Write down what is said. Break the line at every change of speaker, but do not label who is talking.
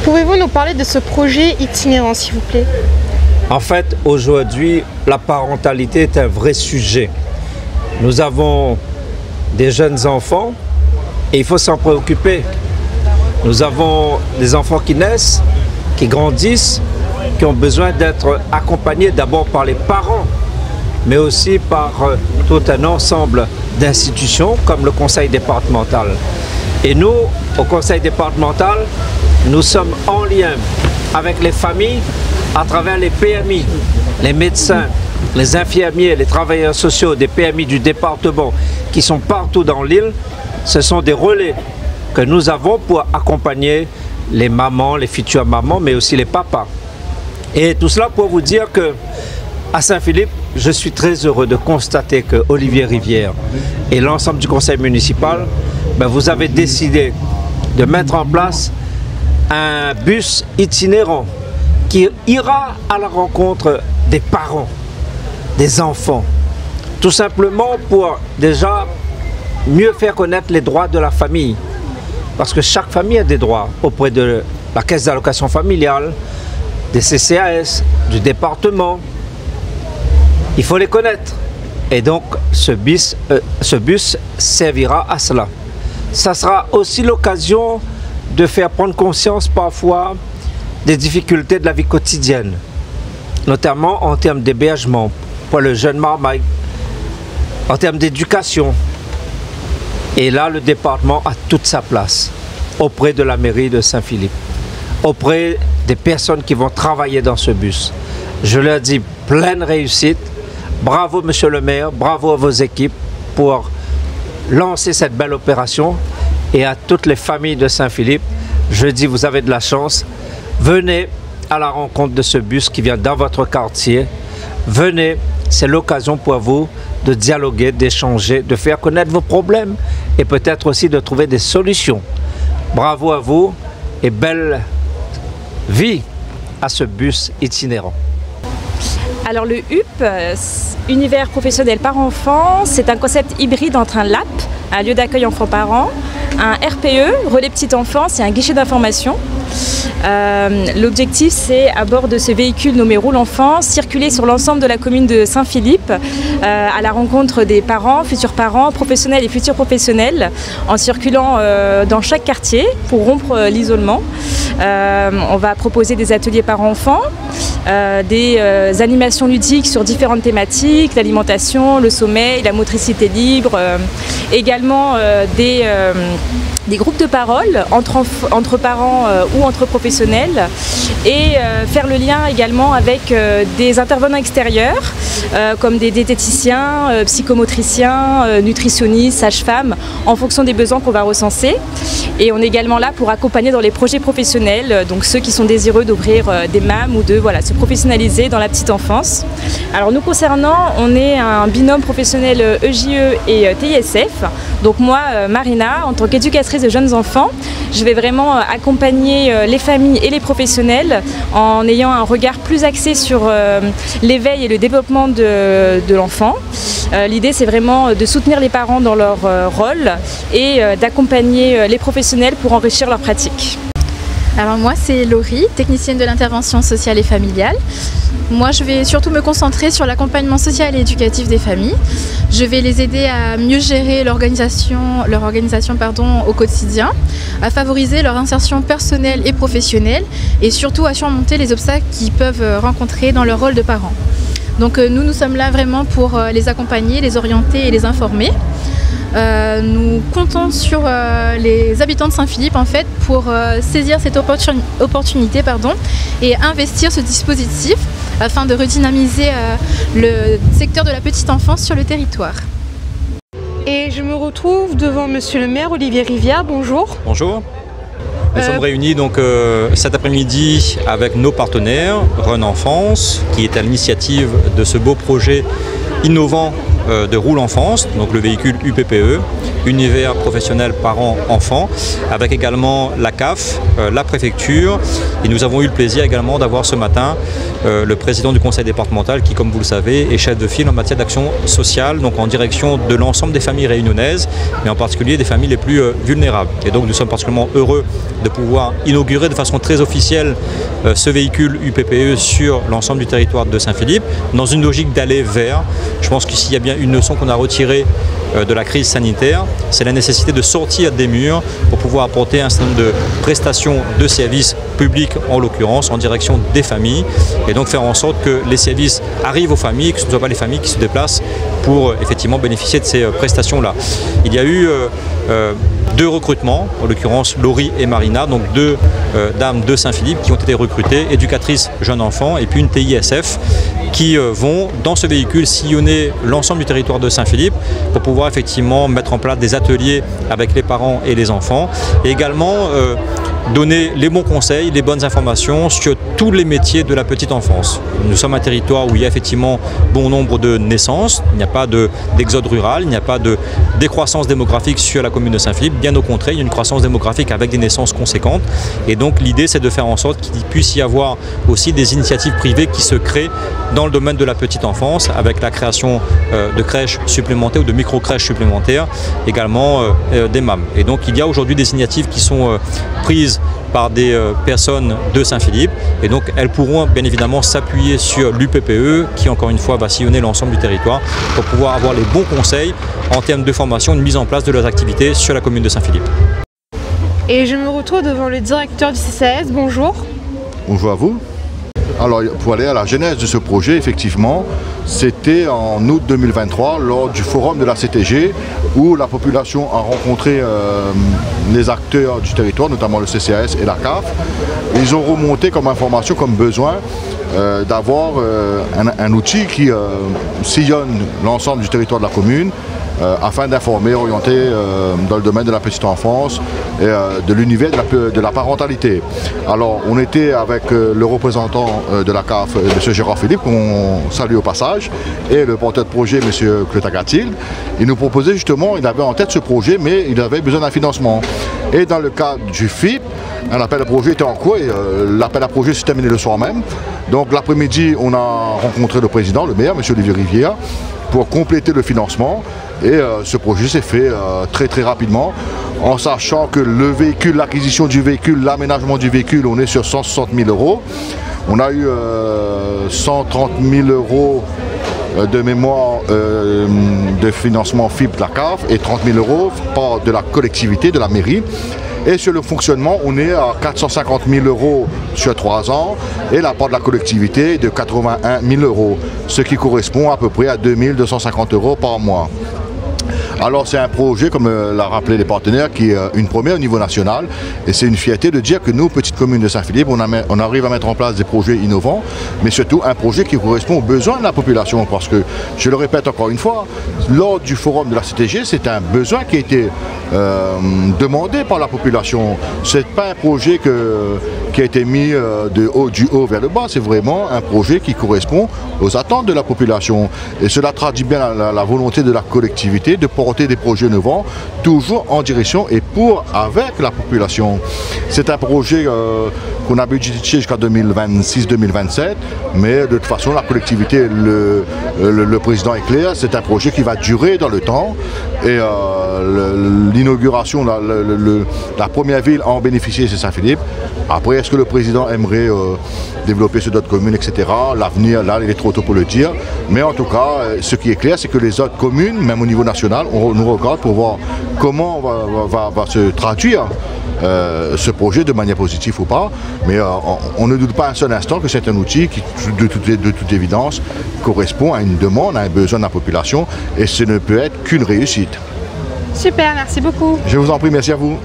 Pouvez-vous nous parler de ce projet itinérant, s'il vous plaît?
En fait, aujourd'hui, la parentalité est un vrai sujet. Nous avons des jeunes enfants et il faut s'en préoccuper. Nous avons des enfants qui naissent, qui grandissent, qui ont besoin d'être accompagnés d'abord par les parents, mais aussi par tout un ensemble d'institutions comme le conseil départemental. Et nous, au conseil départemental, nous sommes en lien avec les familles à travers les PMI, les médecins, les infirmiers, les travailleurs sociaux des PMI du département qui sont partout dans l'île. Ce sont des relais que nous avons pour accompagner les mamans, les futures mamans, mais aussi les papas. Et tout cela pour vous dire que à Saint-Philippe, je suis très heureux de constater que Olivier Rivière et l'ensemble du conseil municipal, vous avez décidé de mettre en place un bus itinérant qui ira à la rencontre des parents, des enfants, tout simplement pour déjà mieux faire connaître les droits de la famille. Parce que chaque famille a des droits auprès de la caisse d'allocation familiale, des CCAS, du département. Il faut les connaître. Et donc ce bus servira à cela. Ça sera aussi l'occasion de faire prendre conscience parfois des difficultés de la vie quotidienne, notamment en termes d'hébergement pour le jeune marmaille, en termes d'éducation. Et là, le département a toute sa place auprès de la mairie de Saint-Philippe, auprès des personnes qui vont travailler dans ce bus. Je leur dis pleine réussite. Bravo, monsieur le maire, bravo à vos équipes pour lancer cette belle opération. Et à toutes les familles de Saint-Philippe, je dis, vous avez de la chance. Venez à la rencontre de ce bus qui vient dans votre quartier. Venez, c'est l'occasion pour vous de dialoguer, d'échanger, de faire connaître vos problèmes et peut-être aussi de trouver des solutions. Bravo à vous et belle vie à ce bus itinérant.
Alors le UP, Univers professionnel par enfant, c'est un concept hybride entre un LAP, un lieu d'accueil enfants-parents, un RPE, relais petit enfance et un guichet d'information. L'objectif, c'est à bord de ce véhicule nommé Roule Enfant, circuler sur l'ensemble de la commune de Saint-Philippe à la rencontre des parents, futurs parents, professionnels et futurs professionnels, en circulant dans chaque quartier pour rompre l'isolement. On va proposer des ateliers parents-enfants, des animations ludiques sur différentes thématiques, l'alimentation, le sommeil, la motricité libre, également des groupes de parole entre parents ou entre professionnels et faire le lien également avec des intervenants extérieurs comme des diététiciens, psychomotriciens, nutritionnistes, sages-femmes en fonction des besoins qu'on va recenser. Et on est également là pour accompagner dans les projets professionnels, donc ceux qui sont désireux d'ouvrir des MAM ou de se professionnaliser dans la petite enfance. Alors nous concernant, on est un binôme professionnel EJE et TISF. Donc moi, Marina, en tant qu'éducatrice de jeunes enfants, je vais vraiment accompagner les familles et les professionnels en ayant un regard plus axé sur l'éveil et le développement de l'enfant. L'idée, c'est vraiment de soutenir les parents dans leur rôle et d'accompagner les professionnels pour enrichir leur pratique.
Alors moi, c'est Laurie, technicienne de l'intervention sociale et familiale. Moi, je vais surtout me concentrer sur l'accompagnement social et éducatif des familles. Je vais les aider à mieux gérer leur organisation au quotidien, à favoriser leur insertion personnelle et professionnelle et surtout à surmonter les obstacles qu'ils peuvent rencontrer dans leur rôle de parents. Donc nous sommes là vraiment pour les accompagner, les orienter et les informer. Nous comptons sur les habitants de Saint-Philippe en fait pour saisir cette opportunité et investir ce dispositif afin de redynamiser le secteur de la petite enfance sur le territoire.
Et je me retrouve devant monsieur le maire Olivier Rivière, bonjour.
Bonjour. Nous sommes réunis donc cet après-midi avec nos partenaires, Run Enfance, qui est à l'initiative de ce beau projet innovant de Roule Enfance, donc le véhicule UPPE, univers professionnel parents-enfants, avec également la CAF, la préfecture. Et nous avons eu le plaisir également d'avoir ce matin le président du conseil départemental qui, comme vous le savez, est chef de file en matière d'action sociale, donc en direction de l'ensemble des familles réunionnaises, mais en particulier des familles les plus vulnérables. Et donc nous sommes particulièrement heureux de pouvoir inaugurer de façon très officielle ce véhicule UPPE sur l'ensemble du territoire de Saint-Philippe, dans une logique d'aller vers. Je pense que s'il y a bien une leçon qu'on a retirée de la crise sanitaire, c'est la nécessité de sortir des murs pour pouvoir apporter un certain nombre de prestations de services publics, en l'occurrence, en direction des familles, et donc faire en sorte que les services arrivent aux familles, que ce ne soient pas les familles qui se déplacent pour effectivement bénéficier de ces prestations-là. Il y a eu deux recrutements, en l'occurrence Laurie et Marina, donc deux dames de Saint-Philippe qui ont été recrutées, éducatrices jeunes enfants et puis une TISF qui vont dans ce véhicule sillonner l'ensemble du territoire de Saint-Philippe pour pouvoir effectivement mettre en place des ateliers avec les parents et les enfants et également donner les bons conseils, les bonnes informations sur tous les métiers de la petite enfance. Nous sommes un territoire où il y a effectivement bon nombre de naissances, il n'y a pas d'exode rural, il n'y a pas de décroissance démographique sur la commune de Saint-Philippe, bien au contraire, il y a une croissance démographique avec des naissances conséquentes et donc l'idée c'est de faire en sorte qu'il puisse y avoir aussi des initiatives privées qui se créent dans le domaine de la petite enfance avec la création de crèches supplémentaires ou de micro-crèches supplémentaires, également des MAM. Et donc il y a aujourd'hui des initiatives qui sont prises par des personnes de Saint-Philippe et donc elles pourront bien évidemment s'appuyer sur l'UPPE qui encore une fois va sillonner l'ensemble du territoire pour pouvoir avoir les bons conseils en termes de formation, de mise en place de leurs activités sur la commune de Saint-Philippe.
Et je me retrouve devant le directeur du CCAS, bonjour.
Bonjour à vous. Alors pour aller à la genèse de ce projet, effectivement, c'était en août 2023 lors du forum de la CTG où la population a rencontré les acteurs du territoire, notamment le CCAS et la CAF. Ils ont remonté comme information, comme besoin d'avoir un outil qui sillonne l'ensemble du territoire de la commune afin d'informer, orienter dans le domaine de la petite enfance et de l'univers de la parentalité. Alors on était avec le représentant de la CAF, M. Gérard Philippe, qu'on salue au passage, et le porteur de projet, M. Claude Agathilde. Il nous proposait justement, il avait en tête ce projet, mais il avait besoin d'un financement. Et dans le cadre du FIP, un appel à projet était en cours et l'appel à projet s'est terminé le soir même. Donc l'après-midi, on a rencontré le président, le maire, M. Olivier Rivière, pour compléter le financement. Et ce projet s'est fait très rapidement, en sachant que le véhicule, l'acquisition du véhicule, l'aménagement du véhicule, on est sur 160 000 €. On a eu 130 000 € de mémoire de financement FIP de la CAF et 30 000 € par de la collectivité, de la mairie. Et sur le fonctionnement, on est à 450 000 € sur 3 ans et la part de la collectivité de 81 000 €, ce qui correspond à peu près à 2 250 € par mois. Alors c'est un projet, comme l'a rappelé les partenaires, qui est une première au niveau national et c'est une fierté de dire que nous, petite commune de Saint-Philippe, on arrive à mettre en place des projets innovants, mais surtout un projet qui correspond aux besoins de la population parce que, je le répète encore une fois, lors du forum de la CTG, c'est un besoin qui a été demandé par la population. C'est pas un projet qui a été mis du haut vers le bas, c'est vraiment un projet qui correspond aux attentes de la population et cela traduit bien la volonté de la collectivité de porter des projets innovants, toujours en direction et avec la population. C'est un projet qu'on a budgété jusqu'à 2026-2027, mais de toute façon la collectivité, le président est clair, c'est un projet qui va durer dans le temps et l'inauguration, la première ville à en bénéficier, c'est Saint-Philippe. Après, est-ce que le président aimerait développer sur d'autres communes, etc. L'avenir, là, il est trop tôt pour le dire. Mais en tout cas, ce qui est clair, c'est que les autres communes, même au niveau national, on nous regarde pour voir comment va se traduire ce projet de manière positive ou pas. Mais on ne doute pas un seul instant que c'est un outil qui, de toute évidence, correspond à une demande, à un besoin de la population. Et ce ne peut être qu'une réussite.
Super, merci beaucoup.
Je vous en prie, merci à vous.